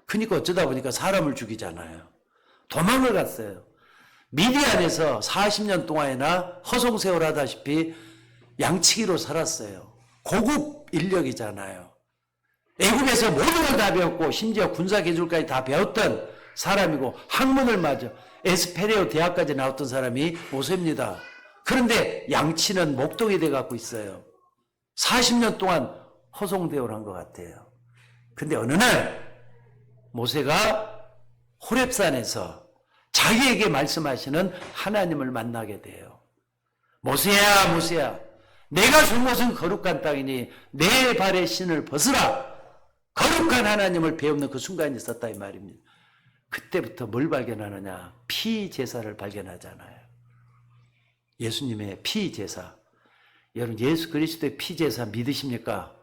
그러니까 어쩌다 보니까 사람을 죽이잖아요. 도망을 갔어요. 미디안에서 40년 동안이나 허송세월하다시피 양치기로 살았어요. 고급 인력이잖아요. 애굽에서 모든 걸 다 배웠고 심지어 군사기술까지 다 배웠던 사람이고 학문을 맞아 에스페레오 대학까지 나왔던 사람이 모세입니다. 그런데 양치는 목동이 돼갖고 있어요. 40년 동안 허송대오를 한 것 같아요. 근데 어느 날 모세가 호렙산에서 자기에게 말씀하시는 하나님을 만나게 돼요. 모세야, 모세야, 내가 준 곳은 거룩한 땅이니 내 발의 신을 벗으라. 거룩한 하나님을 배우는 그 순간이 있었다 이 말입니다. 그때부터 뭘 발견하느냐? 피제사를 발견하잖아요. 예수님의 피제사. 여러분, 예수 그리스도의 피제사 믿으십니까?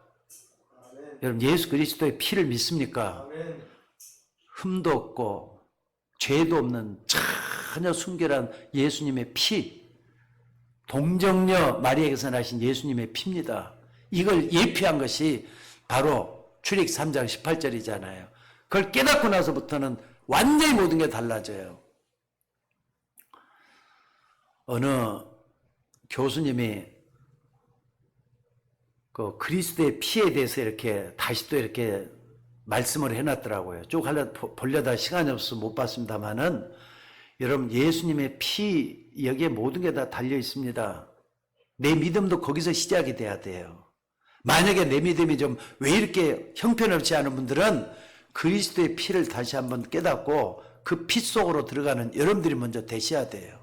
아멘. 여러분, 예수 그리스도의 피를 믿습니까? 아멘. 흠도 없고 죄도 없는 전혀 순결한 예수님의 피, 동정녀 마리아에게서 나신 예수님의 피입니다. 이걸 예피한 것이 바로 출애굽 3장 18절이잖아요. 그걸 깨닫고 나서부터는 완전히 모든 게 달라져요. 어느 교수님이 그 그리스도의 피에 대해서 이렇게 다시 또 이렇게 말씀을 해놨더라고요. 쭉 보려다 시간이 없어서 못 봤습니다만은, 여러분, 예수님의 피, 여기에 모든 게 다 달려 있습니다. 내 믿음도 거기서 시작이 돼야 돼요. 만약에 내 믿음이 좀 왜 이렇게 형편없지 않은 분들은 그리스도의 피를 다시 한번 깨닫고 그 피 속으로 들어가는 여러분들이 먼저 되셔야 돼요.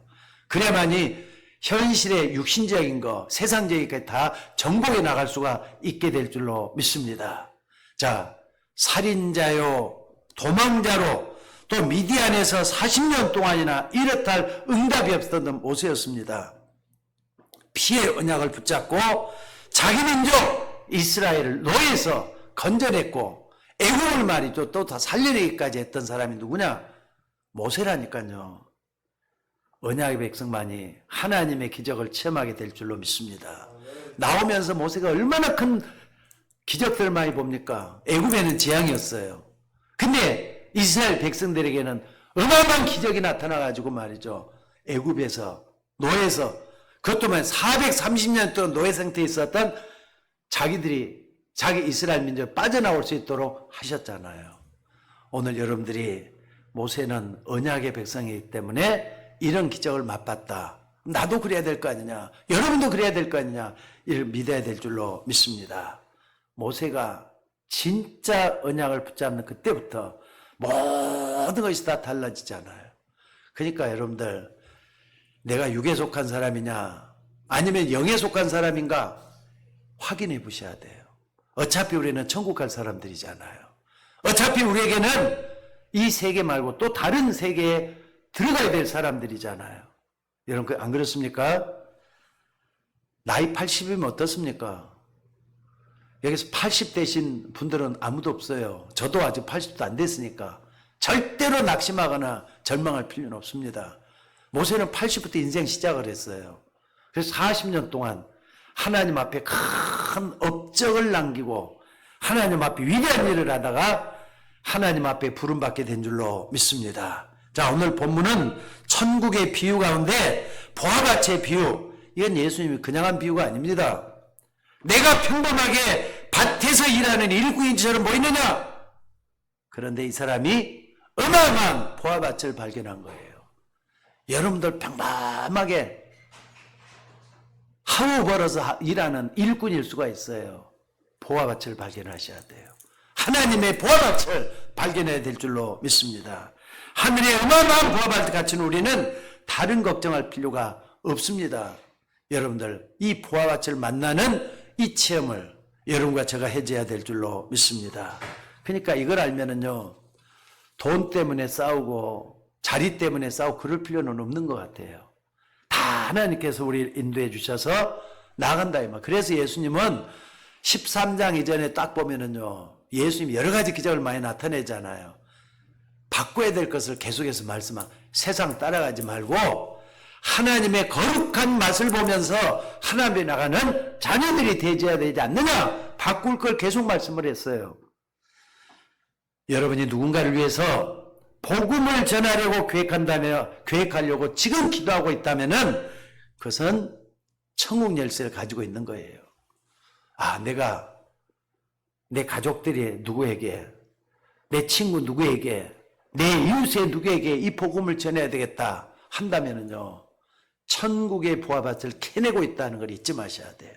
그래야만이 현실의 육신적인 거, 세상적인 거 다 정복해 나갈 수가 있게 될 줄로 믿습니다. 자, 살인자요, 도망자로, 또 미디안에서 40년 동안이나 이렇다 할 응답이 없었던 모세였습니다. 피의 언약을 붙잡고 자기 민족 이스라엘을 노예에서 건져냈고 애국을 말이죠, 또 다 살려내기까지 했던 사람이 누구냐? 모세라니까요. 언약의 백성만이 하나님의 기적을 체험하게 될 줄로 믿습니다. 나오면서 모세가 얼마나 큰 기적들을 많이 봅니까? 애굽에는 재앙이었어요. 근데 이스라엘 백성들에게는 어마어마한 기적이 나타나가지고 말이죠, 애굽에서, 노예에서, 그것도만 430년 동안 노예 상태에 있었던 자기들이 자기 이스라엘 민족을 빠져나올 수 있도록 하셨잖아요. 오늘 여러분들이 모세는 언약의 백성이기 때문에 이런 기적을 맛봤다. 나도 그래야 될 거 아니냐, 여러분도 그래야 될 거 아니냐, 이를 믿어야 될 줄로 믿습니다. 모세가 진짜 언약을 붙잡는 그때부터 모든 것이 다 달라지잖아요. 그러니까 여러분들, 내가 육에 속한 사람이냐 아니면 영에 속한 사람인가 확인해 보셔야 돼요. 어차피 우리는 천국 갈 사람들이잖아요. 어차피 우리에게는 이 세계 말고 또 다른 세계에 들어가야 될 사람들이잖아요. 여러분, 안 그렇습니까? 나이 80이면 어떻습니까? 여기서 80 되신 분들은 아무도 없어요. 저도 아직 80도 안 됐으니까 절대로 낙심하거나 절망할 필요는 없습니다. 모세는 80부터 인생 시작을 했어요. 그래서 40년 동안 하나님 앞에 큰 업적을 남기고 하나님 앞에 위대한 일을 하다가 하나님 앞에 부름받게 된 줄로 믿습니다. 자, 오늘 본문은 천국의 비유 가운데 보화밭의 비유, 이건 예수님이 그냥 한 비유가 아닙니다. 내가 평범하게 밭에서 일하는 일꾼인처럼 보이느냐? 그런데 이 사람이 어마어마한 보화밭을 발견한 거예요. 여러분들 평범하게 하루 벌어서 일하는 일꾼일 수가 있어요. 보화밭을 발견하셔야 돼요. 하나님의 보화밭을 발견해야 될 줄로 믿습니다. 하늘의 어마어마한 보화밭을 갖춘 우리는 다른 걱정할 필요가 없습니다. 여러분들, 이 보화밭을 만나는 이 체험을 여러분과 제가 해줘야 될 줄로 믿습니다. 그러니까 이걸 알면은요, 돈 때문에 싸우고 자리 때문에 싸우고 그럴 필요는 없는 것 같아요. 다 하나님께서 우리를 인도해 주셔서 나간다. 그래서 예수님은 13장 이전에 딱 보면은요, 예수님이 여러 가지 기적을 많이 나타내잖아요. 바꿔야 될 것을 계속해서 말씀하고, 세상 따라가지 말고 하나님의 거룩한 맛을 보면서 하나님에 나가는 자녀들이 되어야 되지 않느냐, 바꿀 걸 계속 말씀을 했어요. 여러분이 누군가를 위해서 복음을 전하려고 계획하려고 지금 기도하고 있다면은 그것은 천국 열쇠를 가지고 있는 거예요. 내가 내 가족들이 누구에게, 내 친구 누구에게, 내 이웃의 누구에게 이 복음을 전해야 되겠다 한다면은요, 천국의 보화밭을 캐내고 있다는 걸 잊지 마셔야 돼요.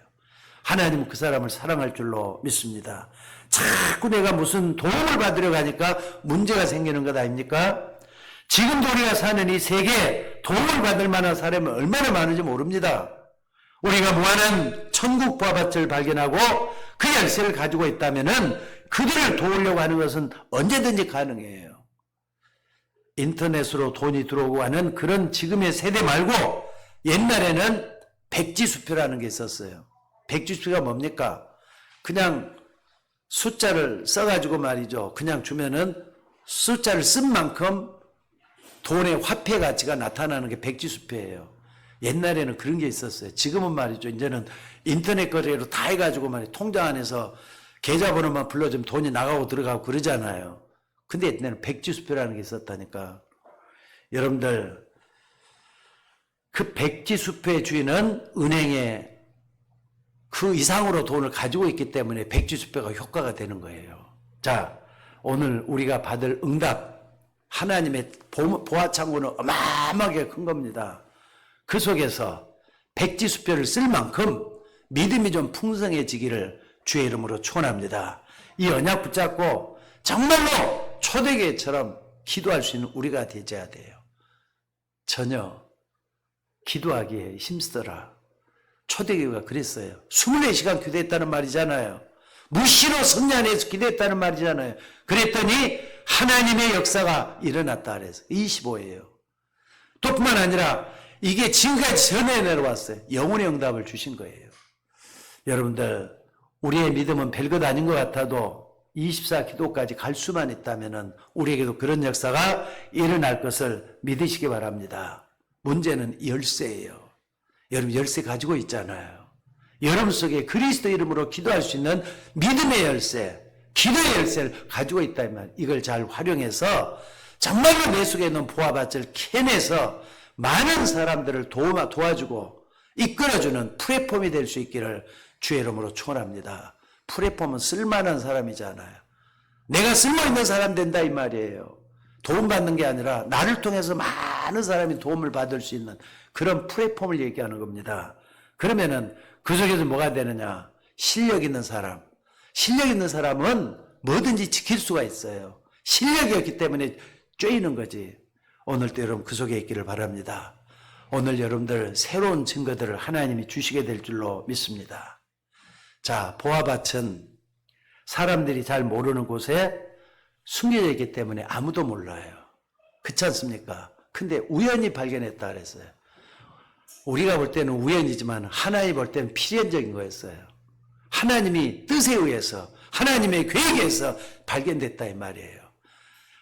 하나님은 그 사람을 사랑할 줄로 믿습니다. 자꾸 내가 무슨 도움을 받으려고 하니까 문제가 생기는 것 아닙니까? 지금도 우리가 사는 이 세계에 도움을 받을 만한 사람이 얼마나 많은지 모릅니다. 우리가 무한한 천국 보화밭을 발견하고 그 열쇠를 가지고 있다면은 그들을 도우려고 하는 것은 언제든지 가능해요. 인터넷으로 돈이 들어오고 하는 그런 지금의 세대 말고 옛날에는 백지수표라는 게 있었어요. 백지수표가 뭡니까? 그냥 숫자를 써가지고 말이죠. 그냥 주면은 숫자를 쓴 만큼 돈의 화폐 가치가 나타나는 게 백지수표예요. 옛날에는 그런 게 있었어요. 지금은 말이죠. 이제는 인터넷 거래로 다 해가지고 말이죠. 통장 안에서 계좌번호만 불러주면 돈이 나가고 들어가고 그러잖아요. 근데 옛날에는 백지수표라는 게 있었다니까. 여러분들, 그 백지수표의 주인은 은행에 그 이상으로 돈을 가지고 있기 때문에 백지수표가 효과가 되는 거예요. 자, 오늘 우리가 받을 응답, 하나님의 보화창고는 어마어마하게 큰 겁니다. 그 속에서 백지수표를 쓸 만큼 믿음이 좀 풍성해지기를 주의 이름으로 축원합니다. 이 언약 붙잡고 정말로 초대교회처럼 기도할 수 있는 우리가 되어야 돼요. 전혀 기도하기에 힘쓰더라. 초대교회가 그랬어요. 24시간 기도했다는 말이잖아요. 무시로 성령 안에서 기도했다는 말이잖아요. 그랬더니 하나님의 역사가 일어났다 그래서 25예요. 또 뿐만 아니라 이게 지금까지 전해 내려왔어요. 영혼의 응답을 주신 거예요. 여러분들, 우리의 믿음은 별것 아닌 것 같아도 24 기도까지 갈 수만 있다면 우리에게도 그런 역사가 일어날 것을 믿으시기 바랍니다. 문제는 열쇠예요. 여러분 열쇠 가지고 있잖아요. 여러분 속에 그리스도 이름으로 기도할 수 있는 믿음의 열쇠, 기도의 열쇠를 가지고 있다면 이걸 잘 활용해서 정말로 내 속에 있는 보화밭을 캐내서 많은 사람들을 도와주고 이끌어주는 플랫폼이 될 수 있기를 주의 이름으로 축원합니다. 플랫폼은 쓸만한 사람이잖아요. 내가 쓸모있는 사람 된다 이 말이에요. 도움받는 게 아니라 나를 통해서 많은 사람이 도움을 받을 수 있는 그런 플랫폼을 얘기하는 겁니다. 그러면은 그 속에서 뭐가 되느냐? 실력 있는 사람. 실력 있는 사람은 뭐든지 지킬 수가 있어요. 실력이 없기 때문에 쬐이는 거지. 오늘도 여러분 그 속에 있기를 바랍니다. 오늘 여러분들 새로운 증거들을 하나님이 주시게 될 줄로 믿습니다. 자, 보화밭은 사람들이 잘 모르는 곳에 숨겨져 있기 때문에 아무도 몰라요. 그렇지 않습니까? 근데 우연히 발견했다 그랬어요. 우리가 볼 때는 우연이지만 하나님이 볼 때는 필연적인 거였어요. 하나님이 뜻에 의해서 하나님의 계획에 의해서 발견됐다 이 말이에요.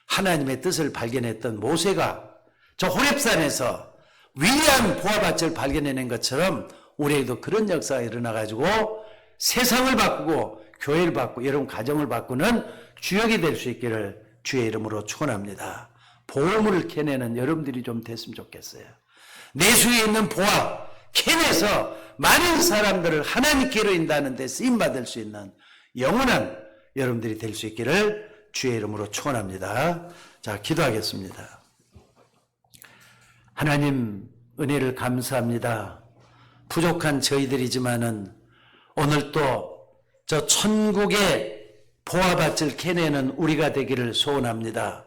하나님의 뜻을 발견했던 모세가 저 호렙산에서 위대한 보화밭을 발견해낸 것처럼 우리에게도 그런 역사가 일어나가지고 세상을 바꾸고 교회를 바꾸고 여러분 가정을 바꾸는 주역이 될 수 있기를 주의 이름으로 축원합니다. 보물을 캐내는 여러분들이 좀 됐으면 좋겠어요. 내 속에 있는 보화 캐내서 많은 사람들을 하나님께로 인도하는 데 쓰임받을 수 있는 영원한 여러분들이 될 수 있기를 주의 이름으로 축원합니다. 자, 기도하겠습니다. 하나님 은혜를 감사합니다. 부족한 저희들이지만은 오늘 또 저 천국의 보화밭을 캐내는 우리가 되기를 소원합니다.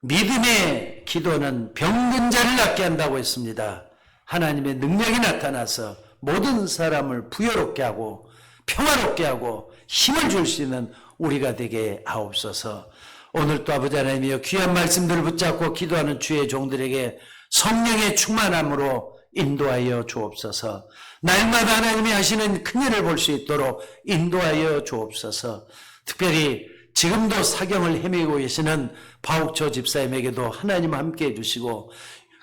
믿음의 기도는 병든 자를 낫게 한다고 했습니다. 하나님의 능력이 나타나서 모든 사람을 부여롭게 하고 평화롭게 하고 힘을 줄 수 있는 우리가 되게 하옵소서. 오늘 또 아버지 하나님이여 귀한 말씀들을 붙잡고 기도하는 주의 종들에게 성령의 충만함으로 인도하여 주옵소서. 날마다 하나님이 하시는 큰일을 볼 수 있도록 인도하여 주옵소서. 특별히 지금도 사경을 헤매고 계시는 바옥조 집사님에게도 하나님 함께 해주시고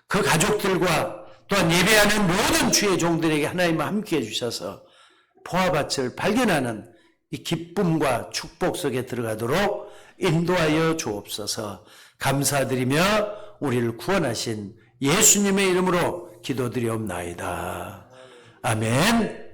그 가족들과 또한 예배하는 모든 주의 종들에게 하나님 함께 해주셔서 포화밭을 발견하는 이 기쁨과 축복 속에 들어가도록 인도하여 주옵소서. 감사드리며 우리를 구원하신 예수님의 이름으로 기도드리옵나이다. 아멘.